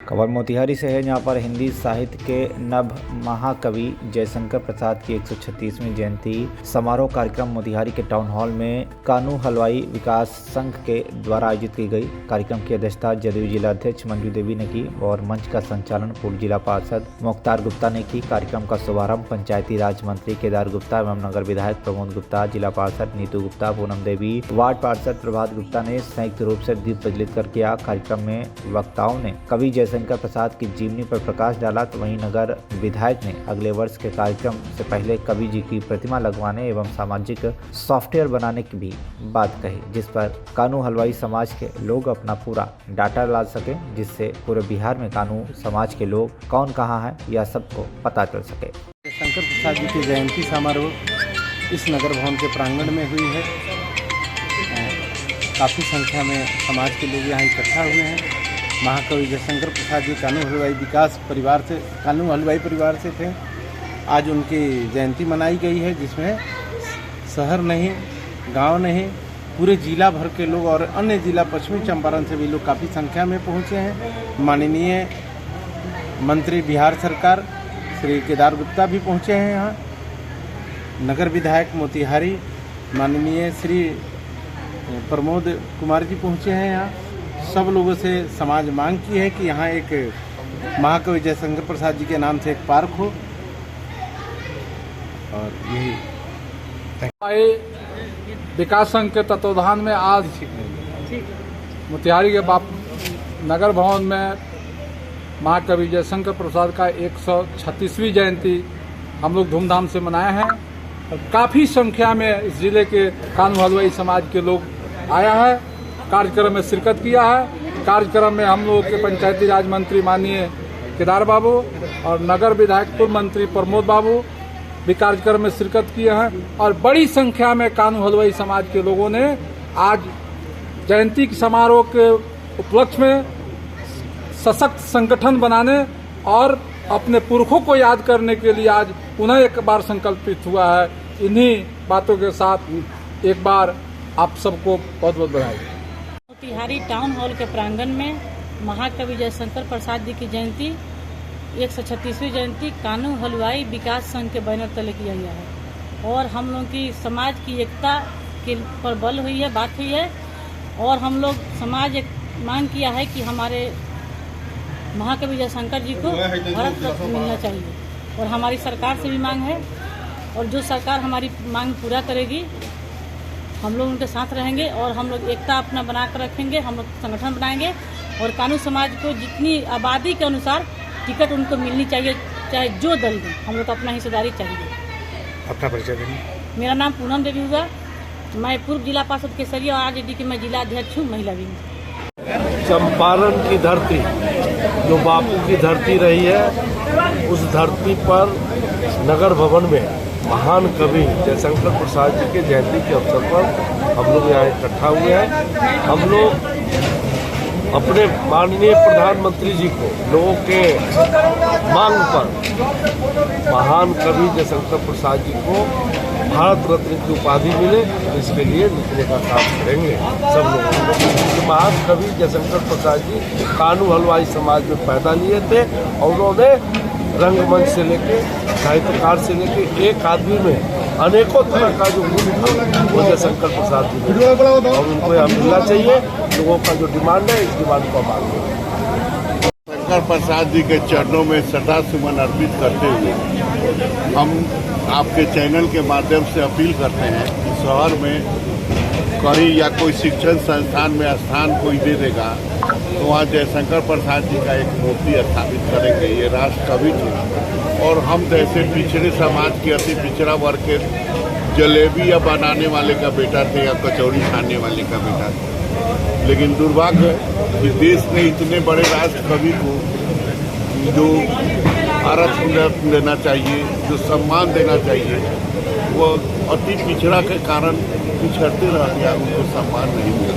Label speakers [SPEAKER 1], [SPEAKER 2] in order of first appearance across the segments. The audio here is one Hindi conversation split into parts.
[SPEAKER 1] खबर मोतिहारी से है, जहां पर हिंदी साहित्य के नभ महाकवि जयशंकर प्रसाद की 136वीं जयंती समारोह कार्यक्रम मोतिहारी के टाउन हॉल में कानू हलवाई विकास संघ के द्वारा आयोजित की गई। कार्यक्रम की अध्यक्षता जदयू जिला अध्यक्ष मंजू देवी ने की और मंच का संचालन पूर्व जिला पार्षद मुख्तार गुप्ता ने की। कार्यक्रम का शुभारंभ पंचायती राज मंत्री केदार गुप्ता एवं नगर विधायक प्रमोद गुप्ता, जिला पार्षद नीतू गुप्ता, पूनम देवी, वार्ड पार्षद प्रभात गुप्ता ने संयुक्त रूप से दीप प्रज्वलित कर किया। कार्यक्रम में वक्ताओं ने कवि जयशंकर प्रसाद की जीवनी पर प्रकाश डाला, तो वहीं नगर विधायक ने अगले वर्ष के कार्यक्रम से पहले कवि जी की प्रतिमा लगवाने एवं सामाजिक सॉफ्टवेयर बनाने की भी बात कही, जिस पर कानू हलवाई समाज के लोग अपना पूरा डाटा ला सके, जिससे पूरे बिहार में कानू समाज के लोग कौन कहाँ है यह सबको पता चल सके।
[SPEAKER 2] जयशंकर प्रसाद जी की जयंती समारोह इस नगर भवन के प्रांगण में हुई है। काफ़ी संख्या में समाज के लोग यहाँ इकट्ठा हुए हैं। महाकवि जयशंकर प्रसाद जी कानू हलवाई परिवार से थे। आज उनकी जयंती मनाई गई है, जिसमें शहर नहीं, गांव नहीं, पूरे जिला भर के लोग और अन्य जिला पश्चिमी चंपारण से भी लोग काफ़ी संख्या में पहुंचे हैं। माननीय मंत्री बिहार सरकार श्री केदार गुप्ता भी पहुंचे हैं यहाँ। नगर विधायक मोतिहारी माननीय श्री प्रमोद कुमार जी पहुंचे हैं यहाँ। सब लोगों से समाज मांग की है कि यहाँ एक महाकवि जयशंकर प्रसाद जी के नाम से एक पार्क हो, और यही
[SPEAKER 3] विकास संघ के तत्वाधान में आज मोतिहारी के नगर भवन में महाकवि जयशंकर प्रसाद का 136वीं जयंती हम लोग धूमधाम से मनाए हैं। काफ़ी संख्या में इस जिले के कानू हलवाई समाज के लोग आया है, कार्यक्रम में शिरकत किया है। कार्यक्रम में हम लोग के पंचायती राज मंत्री माननीय केदार बाबू और नगर विधायक पूर्व मंत्री प्रमोद बाबू भी कार्यक्रम में शिरकत किए हैं, और बड़ी संख्या में कानू हलवाई समाज के लोगों ने आज जयंती समारोह के उपलक्ष्य में सशक्त संगठन बनाने और अपने पुरखों को याद करने के लिए आज पुनः एक बार संकल्पित हुआ है। इन्हीं बातों के साथ एक बार आप सबको बहुत बहुत बधाई।
[SPEAKER 4] मोतिहारी टाउन हॉल के प्रांगण में महाकवि जयशंकर प्रसाद जी की जयंती 136वीं जयंती कानू हलवाई विकास संघ के बैनर तले किया गया है, और हम लोग की समाज की एकता के पर बल हुई है, बात हुई है, और हम लोग समाज एक मांग किया है कि हमारे महाकवि जयशंकर जी को भारत रत्न मिलना चाहिए, और हमारी सरकार से भी मांग है, और जो सरकार हमारी मांग पूरा करेगी हम लोग उनके साथ रहेंगे, और हम लोग एकता अपना बना कर रखेंगे। हम लोग संगठन बनाएंगे और कानू समाज को जितनी आबादी के अनुसार टिकट उनको मिलनी चाहिए, चाहे जो दल दे, हम लोग को अपना हिस्सेदारी चाहिए।
[SPEAKER 2] अपना परिचय देंगे।
[SPEAKER 4] मेरा नाम पूनम देवी हुआ, मैं पूर्व जिला पार्षद केसरिया और आरजेडी की मैं जिला अध्यक्ष हूँ, महिला विंग।
[SPEAKER 5] चंपारण की धरती जो बापू की धरती रही है, उस धरती पर नगर भवन में महान कवि जयशंकर प्रसाद जी के जयंती के अवसर पर हम लोग यहाँ इकट्ठा हुए हैं। हम लोग अपने माननीय प्रधानमंत्री जी को लोगों के मांग पर महान कवि जयशंकर प्रसाद जी को भारत रत्न की उपाधि मिले, इसके लिए लिखने का काम करेंगे सब लोग। महान कवि जयशंकर प्रसाद जी कानू हलवाई समाज में पैदा लिए थे, और उन्होंने रंगमंच से लेके साहित्यकार से लेके एक आदमी में अनेकों तरह का जो गुण था वो जयशंकर प्रसाद जी ने, और उनको यह मिलना चाहिए। लोगों का जो डिमांड है, इस डिमांड को मांगे।
[SPEAKER 6] जयशंकर प्रसाद जी के चरणों में श्रद्धा सुमन अर्पित करते हुए हम आपके चैनल के माध्यम से अपील करते हैं कि शहर में कहीं या कोई शिक्षण संस्थान में स्थान कोई दे देगा तो वहाँ जयशंकर प्रसाद जी का एक मूर्ति स्थापित करेंगे। ये राष्ट्र कवि थे, और हम जैसे पिछड़े समाज के अति पिछड़ा वर्ग के जलेबी या बनाने वाले का बेटा थे या कचौड़ी खाने वाले का बेटा थे। लेकिन दुर्भाग्य कि देश ने इतने बड़े राष्ट्र कवि को जो आरक्षण देना चाहिए, जो सम्मान देना चाहिए, वो अति पिछड़ा के कारण पिछड़ते रह गया, उनको सम्मान नहीं मिला।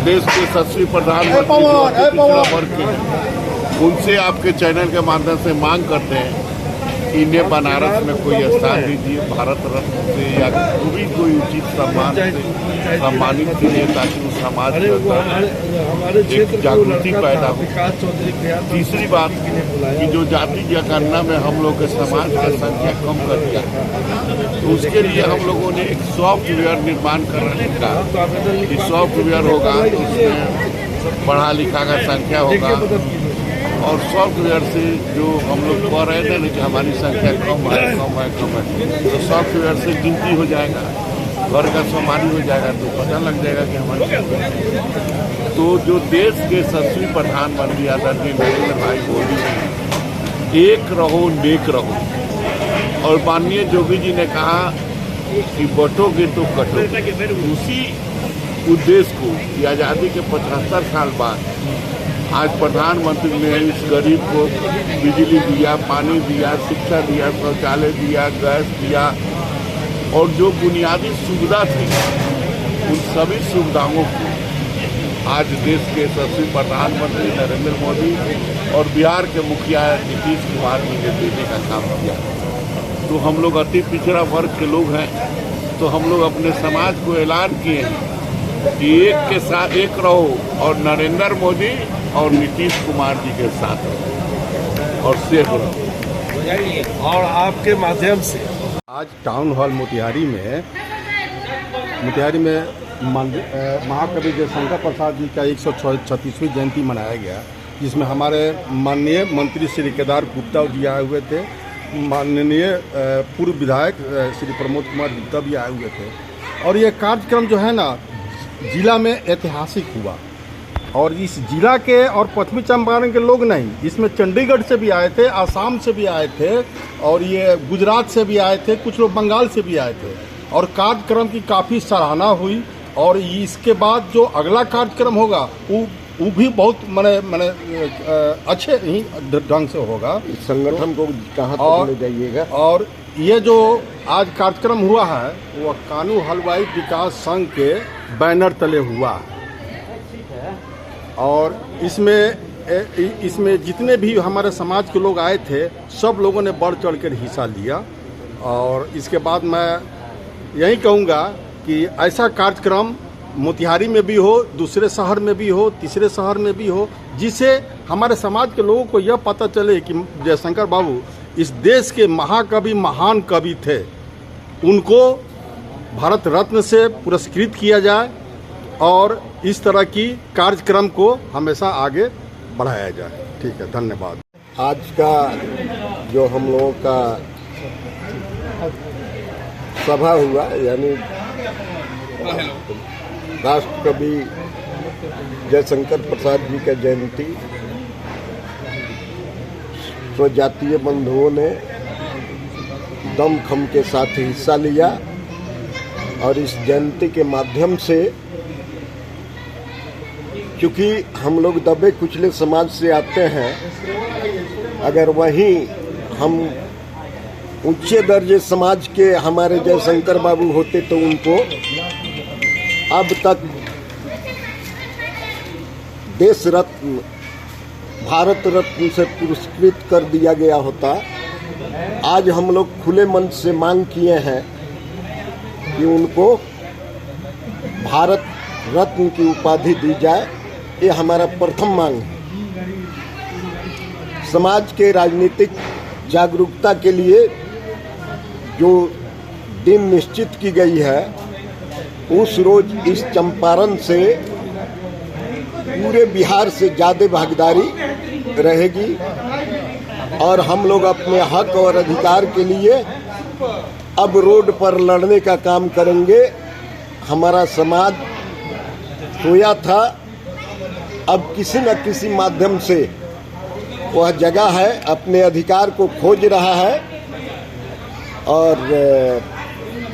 [SPEAKER 6] देश के यशस्वी प्रधानमंत्री पिछड़ा वर्ग के, उनसे आपके चैनल के माध्यम से मांग करते हैं इन्हें बनारस में कोई स्थान दीजिए, भारत रत्न से या कोई उचित सम्मान से सम्मानित कीजिए ताकि उस समाज के अंदर एक जागृति पैदा हो। तीसरी बात कि जो जाति जनगणना में हम लोग के समाज की संख्या कम कर दिया, तो उसके लिए हम लोगों ने एक सॉफ्टवेयर निर्माण करने का, कि सॉफ्टवेयर होगा तो उसमें पढ़ा लिखा का संख्या होगा और सॉफ्टवेयर से जो हम लोग कह रहे थे ना कि हमारी संख्या कम है, तो सॉफ्टवेयर से गिनती हो जाएगा, घर का समानी हो जाएगा, तो पता लग जाएगा कि हमारी संख्या। तो जो देश के 7वें प्रधानमंत्री आदरणीय नरेंद्र भाई मोदी जी, एक रहो नेक रहो, और माननीय योगी जी ने कहा कि बटोगे तो कटोगे। उसी उद्देश्य को कि आज़ादी के 75 साल बाद आज प्रधानमंत्री ने इस गरीब को बिजली दिया, पानी दिया, शिक्षा दिया, शौचालय दिया, गैस दिया और जो बुनियादी सुविधा थी उन सभी सुविधाओं को आज देश के 7वें प्रधानमंत्री नरेंद्र मोदी और बिहार के मुखिया नीतीश कुमार जी ने देने का काम किया। तो हम लोग अति पिछड़ा वर्ग के लोग हैं, तो हम लोग अपने समाज को ऐलान किए हैं कि एक के साथ एक रहो और नरेंद्र मोदी और नीतीश कुमार जी के साथ रहो और सेफ रहो।
[SPEAKER 5] और आपके माध्यम से
[SPEAKER 7] आज टाउन हॉल मोतिहारी में महाकवि जयशंकर प्रसाद जी का 136वीं जयंती मनाया गया, जिसमें हमारे माननीय मंत्री श्री केदार गुप्ता जी आए हुए थे, माननीय पूर्व विधायक श्री प्रमोद कुमार गुप्ता भी आए हुए थे। और ये कार्यक्रम जो है ना जिला में ऐतिहासिक हुआ, और इस जिला के और पश्चिमी चंपारण के लोग नहीं, इसमें चंडीगढ़ से भी आए थे, आसाम से भी आए थे और ये गुजरात से भी आए थे, कुछ लोग बंगाल से भी आए थे। और कार्यक्रम की काफ़ी सराहना हुई। और इसके बाद जो अगला कार्यक्रम होगा वो भी बहुत मने अच्छे ही ढंग से होगा।
[SPEAKER 5] संगठन को कहाँ तक ले जाइएगा?
[SPEAKER 7] और ये जो आज कार्यक्रम हुआ है वो कानू हलवाई विकास संघ के बैनर तले हुआ है। और इसमें जितने भी हमारे समाज के लोग आए थे, सब लोगों ने बढ़ चढ़ कर हिस्सा लिया। और इसके बाद मैं यही कहूँगा कि ऐसा कार्यक्रम मोतिहारी में भी हो, दूसरे शहर में भी हो, तीसरे शहर में भी हो, जिससे हमारे समाज के लोगों को यह पता चले कि जयशंकर बाबू इस देश के महाकवि, महान कवि थे। उनको भारत रत्न से पुरस्कृत किया जाए और इस तरह की कार्यक्रम को हमेशा आगे बढ़ाया जाए। ठीक है, धन्यवाद।
[SPEAKER 5] आज का जो हम लोगों का सभा हुआ, यानी राष्ट्रकवि जयशंकर प्रसाद जी का जयंती, स्वजातीय बंधुओं ने दमखम के साथ हिस्सा लिया और इस जयंती के माध्यम से, क्योंकि हम लोग दबे कुचले समाज से आते हैं, अगर वहीं हम उच्च दर्जे समाज के हमारे जयशंकर बाबू होते तो उनको अब तक देश रत्न, भारत रत्न से पुरस्कृत कर दिया गया होता। आज हम लोग खुले मन से मांग किए हैं कि उनको भारत रत्न की उपाधि दी जाए। ये हमारा प्रथम मांग है। समाज के राजनीतिक जागरूकता के लिए जो दिन निश्चित की गई है, उस रोज इस चंपारण से पूरे बिहार से ज़्यादा भागीदारी रहेगी और हम लोग अपने हक और अधिकार के लिए अब रोड पर लड़ने का काम करेंगे। हमारा समाज सोया था, अब किसी न किसी माध्यम से वह जगह है, अपने अधिकार को खोज रहा है। और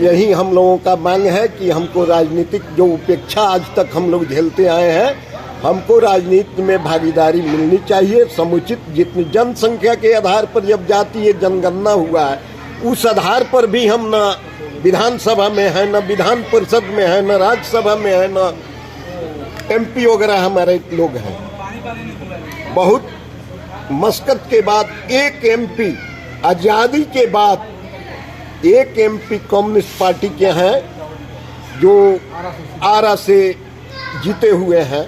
[SPEAKER 5] यही हम लोगों का मांग है कि हमको राजनीतिक जो उपेक्षा आज तक हम लोग झेलते आए हैं, हमको राजनीति में भागीदारी मिलनी चाहिए समुचित। जितनी जनसंख्या के आधार पर जब जातीय जनगणना हुआ है, उस आधार पर भी हम न विधानसभा में है, न विधान परिषद में है, न राज्यसभा में है, न MP वगैरह हमारे लोग हैं। बहुत मशक्कत के बाद एक MP
[SPEAKER 8] आज़ादी के बाद एक एमपी कम्युनिस्ट पार्टी के हैं जो आरा से जीते हुए हैं।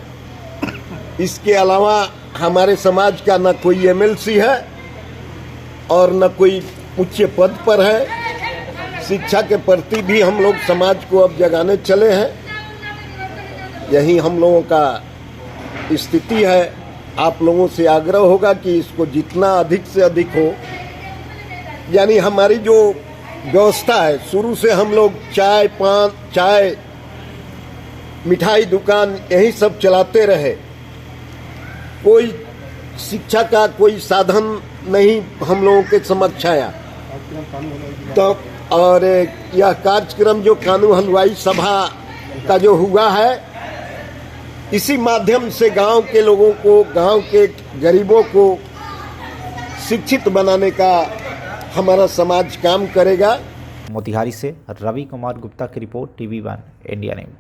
[SPEAKER 8] इसके अलावा हमारे समाज का न कोई एमएलसी है और न कोई उच्च पद पर है। शिक्षा के प्रति भी हम लोग समाज को अब जगाने चले हैं। यही हम लोगों का स्थिति है। आप लोगों से आग्रह होगा कि इसको जितना अधिक से अधिक हो, यानी हमारी जो व्यवस्था है, शुरू से हम लोग चाय मिठाई दुकान यही सब चलाते रहे। कोई शिक्षा का कोई साधन नहीं हम लोगों के समक्ष आया। तो और यह कार्यक्रम जो कानू हलवाई सभा का जो हुआ है, इसी माध्यम से गांव के लोगों को, गांव के गरीबों को शिक्षित बनाने का हमारा समाज काम करेगा।
[SPEAKER 1] मोतिहारी से रवि कुमार गुप्ता की रिपोर्ट, TV1 इंडिया न्यूज।